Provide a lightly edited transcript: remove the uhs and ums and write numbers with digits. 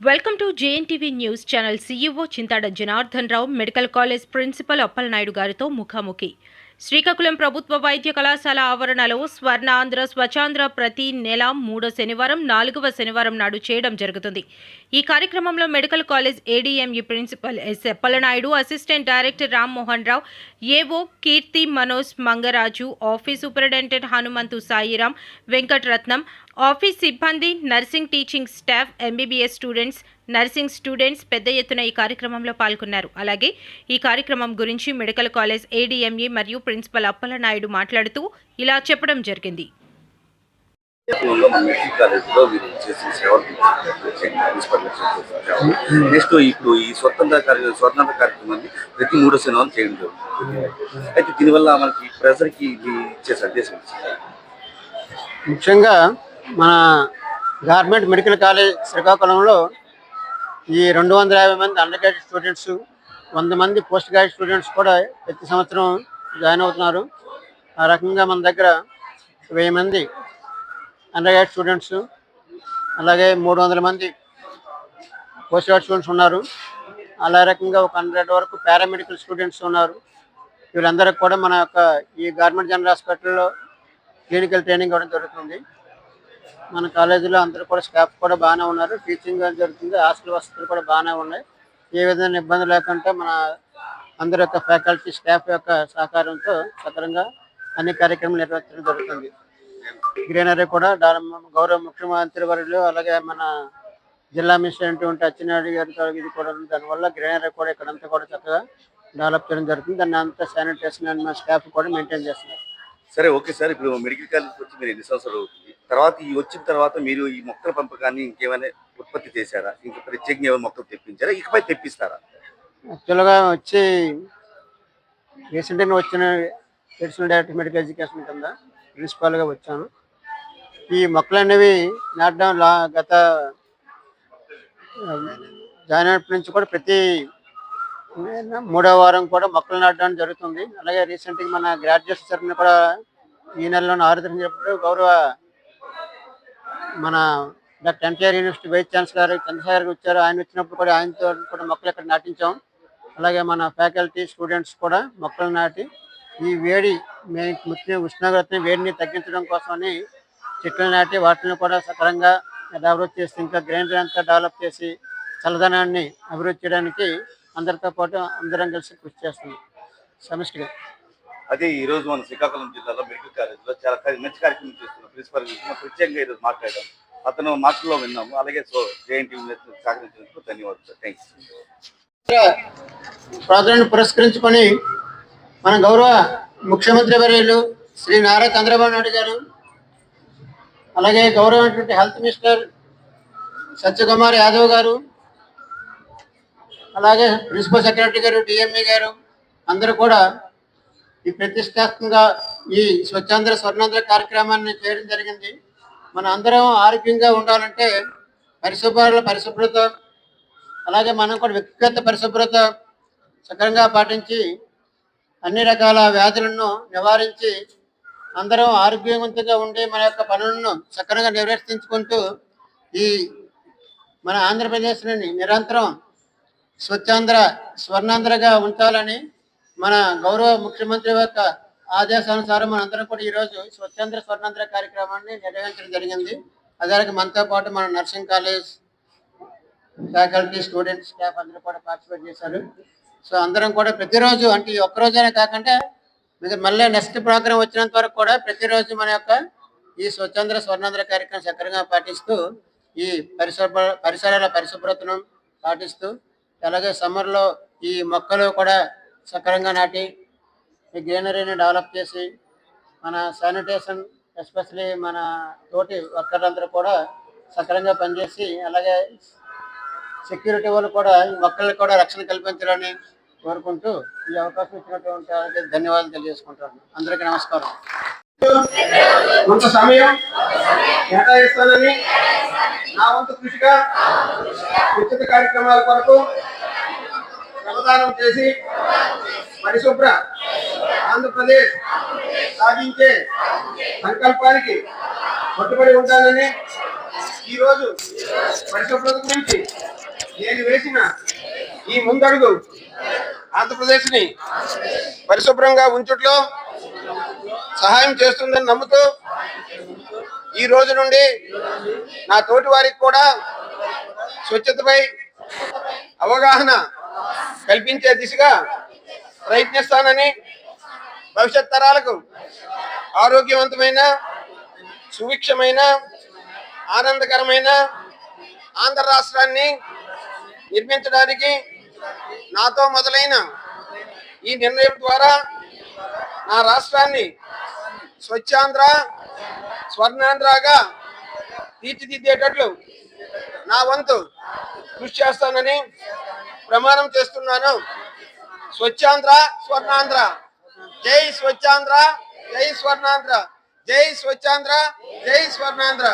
Welcome to JNTV news channel. CEO Chintada Janardhan Rao medical college principal Appalanaidu గారితో ముఖాముఖి. శ్రీకాకుళం ప్రభుత్వ వైద్య కళాశాల ఆవరణలో స్వర్ణాంధ్ర స్వచ్ఛాంధ్ర ప్రతి నెల 3వ శనివారం 4వ శనివారం నాడు చేయడం జరుగుతుంది. ఈ కార్యక్రమంలో medical college ADME principal S Appalanaidu, assistant director Rammohan Rao, AO Keerthi Manoj Mangaraju, office superintendent Hanumanthu Sairam, Venkataratnam, office సిబ్బంది, nursing teaching staff, MBBS students, nursing students పెద్ద ఎత్తున ఈ కార్యక్రమంలో పాల్గొన్నారు. అలాగే ఈ కార్యక్రమం గురించి మెడికల్ కాలేజ్ ఏడీఎంఈ మరియు ప్రిన్సిపల్ అప్పలనాయుడు మాట్లాడుతూ ఇలా చెప్పడం జరిగింది. నెక్స్ట్ ఇప్పుడు ఈ స్వతంత్ర కార్యక్రమాన్ని ప్రతి 3వ శనివారం చేయడం జరుగుతుంది. అయితే దీనివల్ల మనకి ప్రజలకి ఇది ఇచ్చే సందేశం ముఖ్యంగా మన గవర్నమెంట్ మెడికల్ కాలేజ్ శ్రీకాకుళంలో ఈ 250 మంది అండర్ గ్రాడ్యుయేట్ స్టూడెంట్స్, 100 మంది పోస్ట్ గ్రాడ్యుయేట్ స్టూడెంట్స్ కూడా ప్రతి సంవత్సరం జాయిన్ అవుతున్నారు. ఆ రకంగా మన దగ్గర 1000 మంది అండర్ గ్రాడ్యుయేట్ స్టూడెంట్స్, అలాగే 300 మంది పోస్ట్ గ్రాడ్యుయేట్ స్టూడెంట్స్ ఉన్నారు. అలా రకంగా ఒక 100 వరకు పారామెడికల్ స్టూడెంట్స్ ఉన్నారు. వీళ్ళందరికీ కూడా మన యొక్క ఈ గవర్నమెంట్ జనరల్ హాస్పిటల్లో క్లినికల్ ట్రైనింగ్ ఇవ్వడం జరుగుతుంది. మన కాలేజీలో అందరూ కూడా స్టాఫ్ కూడా బాగానే ఉన్నారు. టీచింగ్ జరుగుతుంది. హాస్టల్ వసతులు కూడా బాగానే ఉన్నాయి. ఏ విధమైన ఇబ్బంది లేకుండా మన అందరి యొక్క ఫ్యాకల్టీ స్టాఫ్ యొక్క సహకారంతో సక్రమంగా అన్ని కార్యక్రమాలు నిర్వహించడం జరుగుతుంది. గ్రీనరీ కూడా గౌరవ ముఖ్యమంత్రి వర్యులు, అలాగే మన జిల్లా మినిస్టర్ అయినటువంటి అచ్చెన్నాయుడు గారితో ఇది కూడా ఉంది. దానివల్ల గ్రీనరీ కూడా ఇక్కడంతా కూడా చక్కగా డెవలప్ చేయడం జరుగుతుంది. దాన్ని అంతా శానిటేషన్ అండ్ మన స్టాఫ్ కూడా మెయింటైన్ చేస్తున్నారు. సరే, ఓకే సార్. ఇప్పుడు మెడికల్ కాలేజ్ వచ్చి మీరు ఎన్ని సంవత్సరాలు అవుతుంది? తర్వాత ఈ వచ్చిన తర్వాత మీరు ఈ మొక్కల పెంపకాన్ని ఇంకేమైనా ఉత్పత్తి చేశారా? ఇంకా ప్రత్యేకంగా ఏమైనా మొక్కలు తెప్పించారా? ఇకపై తెప్పిస్తారా? యాక్చువల్గా వచ్చి రీసెంట్గా వచ్చిన అడిషనల్ డైరెక్టర్ మెడికల్ ఎడ్యుకేషన్ కింద ప్రిన్సిపాల్గా వచ్చాను. ఈ మొక్కలు అనేవి నాటడం గత జాయినప్పటి నుంచి కూడా ప్రతి 3వ వారం కూడా మొక్కలు నాటడం జరుగుతుంది. అలాగే రీసెంట్గా మన గ్రాడ్యుయేట్స్ తరఫున కూడా ఈ నెలలోనే 6వ తేదీ గౌరవ మన doctor NTR university vice chancellor Chandrasekhar వచ్చారు. ఆయన వచ్చినప్పుడు కూడా ఆయనతో కూడా మొక్కలు ఇక్కడ నాటించాం. అలాగే మన ఫ్యాకల్టీ స్టూడెంట్స్ కూడా మొక్కలు నాటి ఈ వేడి ముఖ్య ఉష్ణోగ్రతని వేడిని తగ్గించడం కోసమని చెట్లు నాటి వాటిని కూడా సక్రమంగా అభివృద్ధి చేసి ఇంకా గ్రైండర్ అంతా డెవలప్ చేసి చల్లదనాన్ని అభివృద్ధి చేయడానికి అందరితో పాటు అందరం కలిసి కృషి చేస్తున్నాం సమిష్టిగా. అదే ఈరోజు మన శ్రీకాకుళం జిల్లాలో మెడికల్ కాలేజ్లో చాలా మంచి కార్యక్రమం చేస్తున్నాం. ప్రిన్సిపల్ ప్రత్యేకంగా ఈరోజు మాట్లాడాం. అతను మాటల్లో విన్నాము. అలాగే జేఎన్టీవీ సహకరించినందుకు ధన్యవాదాలు. థ్యాంక్స్. ప్రార్థనను పురస్కరించుకొని మన గౌరవ ముఖ్యమంత్రి వర్యులు శ్రీ నారా చంద్రబాబు నాయుడు గారు, అలాగే గౌరవమైనటువంటి హెల్త్ మినిస్టర్ సత్యకుమార్ యాదవ్ గారు, అలాగే ప్రిన్సిపల్ సెక్రటరీ గారు, డిఎంఈ గారు అందరూ కూడా ఈ ప్రతిష్టాత్మకంగా ఈ స్వచ్ఛాంధ్ర స్వర్ణాంధ్ర కార్యక్రమాన్ని చేయడం జరిగింది. మన అందరం ఆరోగ్యంగా ఉండాలంటే పరిశుభ్రత, అలాగే మనం కూడా వ్యక్తిగత పరిశుభ్రత సక్రమంగా పాటించి అన్ని రకాల వ్యాధులను నివారించి అందరం ఆరోగ్యవంతంగా ఉండి మన యొక్క పనులను సక్రమంగా నిర్వర్తించుకుంటూ ఈ మన ఆంధ్రప్రదేశ్ని నిరంతరం స్వచ్ఛాంధ్ర స్వర్ణాంధ్రగా ఉంచాలని మన గౌరవ ముఖ్యమంత్రి యొక్క ఆదేశానుసారం మనందరం కూడా ఈరోజు స్వచ్ఛాంధ్ర స్వర్ణాంధ్ర కార్యక్రమాన్ని నిర్వహించడం జరిగింది. అదే మనతో పాటు మన nursing college faculty students staff అందరూ కూడా పార్టిసిపేట్ చేశారు. సో అందరం కూడా ప్రతిరోజు అంటే ఈ ఒక్కరోజైనా కాకుండా మళ్ళీ నెక్స్ట్ ప్రోగ్రాం వచ్చినంత వరకు కూడా ప్రతిరోజు మన యొక్క ఈ స్వచ్ఛాంధ్ర స్వర్ణాంధ్ర కార్యక్రమం సక్రమంగా పాటిస్తూ ఈ పరిసరాల పరిశుభ్రతను పాటిస్తూ, అలాగే సమ్మర్లో ఈ మొక్కలు కూడా సక్రమంగా నాటి ఈ గ్రీనరీని డెవలప్ చేసి మన శానిటేషన్ ఎస్పెషలీ మన తోటి వర్కర్లందరూ కూడా సక్రమంగా పనిచేసి, అలాగే సెక్యూరిటీ వాళ్ళు కూడా ఈ మొక్కలకు కూడా రక్షణ కల్పించాలని కోరుకుంటూ ఈ అవకాశం ఇచ్చినటువంటి ధన్యవాదాలు తెలియజేసుకుంటాను. అందరికీ నమస్కారం. కొంత సమయం కేటాయిస్తానని నా వంతు కృషిగా ఉచిత కార్యక్రమాల కొరకు శ్రమదానం చేసి పరిశుభ్ర ఆంధ్రప్రదేశ్ సాధించే సంకల్పానికి కట్టుబడి ఉంటానని ఈరోజు పరిశుభ్రత గురించి నేను వేసిన ఈ ముందడుగు ఆంధ్రప్రదేశ్ని పరిశుభ్రంగా ఉంచుట్లో సహాయం చేస్తుందని నమ్ముతూ ఈ రోజు నుండి నా తోటి వారికి కూడా స్వచ్ఛతపై అవగాహన కల్పించే దిశగా ప్రయత్నిస్తానని, భవిష్యత్ తరాలకు ఆరోగ్యవంతమైన, సుభిక్షమైన, ఆనందకరమైన ఆంధ్ర రాష్ట్రాన్ని నిర్మించడానికి నాతో మొదలైన ఈ నిర్ణయం ద్వారా నా రాష్ట్రాన్ని స్వచ్ఛాంధ్ర, స్వర్ణాంధ్రగా తీర్చిదిద్దేటట్లు నా వంతు కృషి చేస్తానని ప్రమాణం చేస్తున్నాను. స్వచ్ఛాంధ్ర, స్వర్ణాంధ్ర. జై స్వచ్ఛాంధ్ర, జై స్వర్ణాంధ్ర. జై స్వచ్ఛాంధ్ర, జై స్వర్ణాంధ్ర.